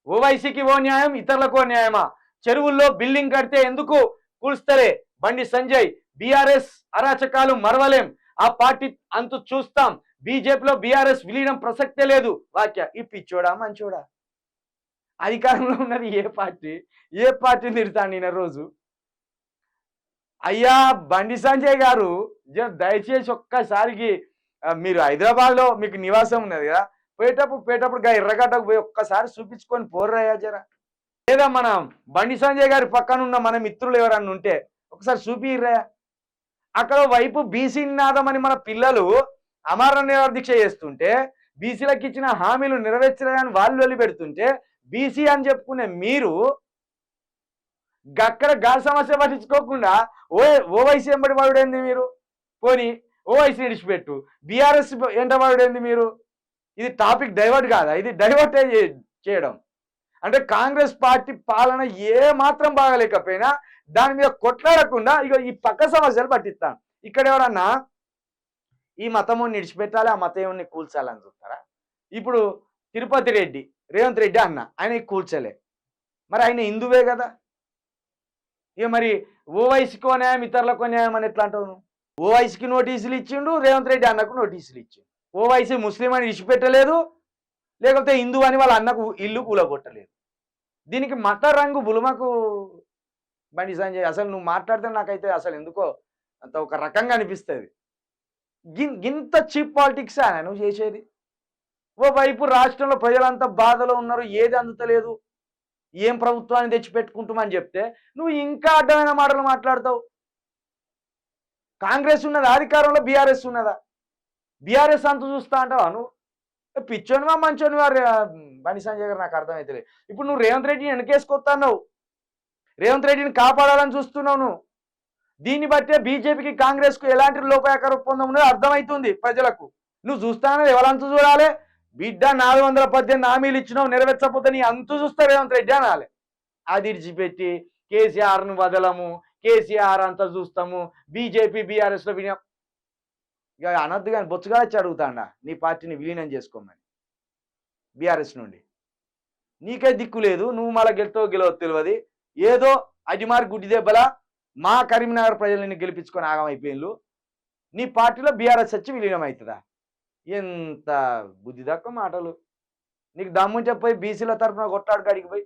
ఓవైసీకి ఓ న్యాయం, ఇతరులకు ఓ న్యాయమా? చెరువుల్లో బిల్డింగ్ కడితే ఎందుకు కూల్స్తరే? బండి సంజయ్. బీఆర్ఎస్ అరాచకాలు మరవలేం, ఆ పార్టీ అంతు చూస్తాం, బీజేపీలో బీఆర్ఎస్ విలీనం ప్రసక్తే లేదు. వాక్య. ఈ పిచ్చోడా మంచోడా? అధికారంలో ఉన్నది ఏ పార్టీ? ఏ పార్టీ తిడతాను నేను రోజు? అయ్యా బండి సంజయ్ గారు, దయచేసి ఒక్కసారికి మీరు హైదరాబాద్లో మీకు నివాసం ఉన్నది కదా, పోయేటప్పుడు ఎర్రగడ్డకు పోయి ఒక్కసారి చూపించుకొని పోర్రయ్యా జర. లేదా మనం బండి సంజయ్ గారి పక్కన ఉన్న మన మిత్రులు ఎవరన్నా ఉంటే ఒకసారి చూపిర్రా. అక్కడ వైపు బీసీ నినాదం అని మన పిల్లలు అమర నిరాదీక్ష చేస్తుంటే, బీసీలకు ఇచ్చిన హామీలు నెరవేర్చలేదని వాళ్ళు వెళ్ళి పెడుతుంటే, బీసీ అని చెప్పుకునే మీరు గక్కడ గాలి సమస్య పట్టించుకోకుండా ఓవైసీ ఎంబడి వాడుడేంది మీరు? పోనీ ఓవైసీ విడిచిపెట్టు, బీఆర్ఎస్ ఎంట వాడుడేంది మీరు? ఇది టాపిక్ డైవర్ట్ కాదా? ఇది డైవర్ట్ చేయడం అంటే కాంగ్రెస్ పార్టీ పాలన ఏ మాత్రం బాగలేకపోయినా దాని మీద కొట్లాడకుండా ఇక ఈ పక్క సమస్యలు పట్టిస్తాను. ఇక్కడ ఎవరన్నా ఈ మతముని విడిచిపెట్టాలి, ఆ మతముని కూల్చాలని చూస్తారా? ఇప్పుడు తిరుపతి రెడ్డి, రేవంత్ రెడ్డి అన్న ఆయన కూల్చలే, మరి ఆయన హిందువే కదా. ఇక మరి ఓవైసీకో న్యాయం, ఇతరులకో న్యాయం అని ఎట్లా అంటావు? ఓవైసీకి నోటీసులు ఇచ్చిండు, రేవంత్ రెడ్డి అన్నకు నోటీసులు ఇచ్చిండు. ఓవైసీ ముస్లిం అని విడిచిపెట్టలేదు, లేకపోతే హిందూ అని వాళ్ళ అన్నకు ఇల్లు కూలగొట్టలేదు. దీనికి మత రంగు బులుమకు బండి సంజయ్. అసలు నువ్వు మాట్లాడితే నాకైతే అసలు ఎందుకో అంత ఒక రకంగా అనిపిస్తుంది. గింత చీప్ పాలిటిక్స్ అని నువ్వు చేసేది. ఓవైపు రాష్ట్రంలో ప్రజలంతా బాధలో ఉన్నారు, ఏది అందుతలేదు, ఏం ప్రభుత్వాన్ని తెచ్చిపెట్టుకుంటామని చెప్తే నువ్వు ఇంకా అడ్డమైన మాటలు మాట్లాడతావు. కాంగ్రెస్ ఉన్నదా అధికారంలో? బీఆర్ఎస్ ఉన్నదా? బీఆర్ఎస్ అంత చూస్తా అంటావా నువ్వు? పిచ్చోనివా మంచోనివా బండి సంజయ్ గారు? నాకు అర్థమైతే. ఇప్పుడు నువ్వు రేవంత్ రెడ్డిని వెనకేసుకొస్తున్నావు, రేవంత్ రెడ్డిని కాపాడాలని చూస్తున్నావు నువ్వు. దీన్ని బట్టే బీజేపీకి కాంగ్రెస్కు ఎలాంటి లోపాయకర ఒప్పందం ఉన్నదో అర్థమవుతుంది ప్రజలకు. నువ్వు చూస్తానని ఎవరంతు చూడాలి? బిడ్డ 418 హామీలు ఇచ్చినావు, నెరవేర్చకపోతే నీ అంతు చూస్తా రేవంత్ రెడ్డి అనాలి. అది ఇడిచిపెట్టి కేసీఆర్ను వదలము, కేసీఆర్ అంతా చూస్తాము, బీజేపీ బీఆర్ఎస్లో వినియం ఇక అనద్దు. కానీ బొచ్చుగా వచ్చి అడుగుతాడా నీ పార్టీని విలీనం చేసుకోమని బీఆర్ఎస్ నుండి? నీకే దిక్కు లేదు, నువ్వు మళ్ళీ గెలవో తెలియదు. ఏదో అజిమార్ గుడ్డి దెబ్బల మా కరీంనగర్ ప్రజలని గెలిపించుకొని ఆగమైపోయిన్లు. నీ పార్టీలో బీఆర్ఎస్ వచ్చి విలీనం అవుతుందా? ఎంత బుద్ధి తక్కువ మాటలు. నీకు దమ్ముంటే పోయి బీసీల తరఫున కొట్లాడు కాడికి పోయి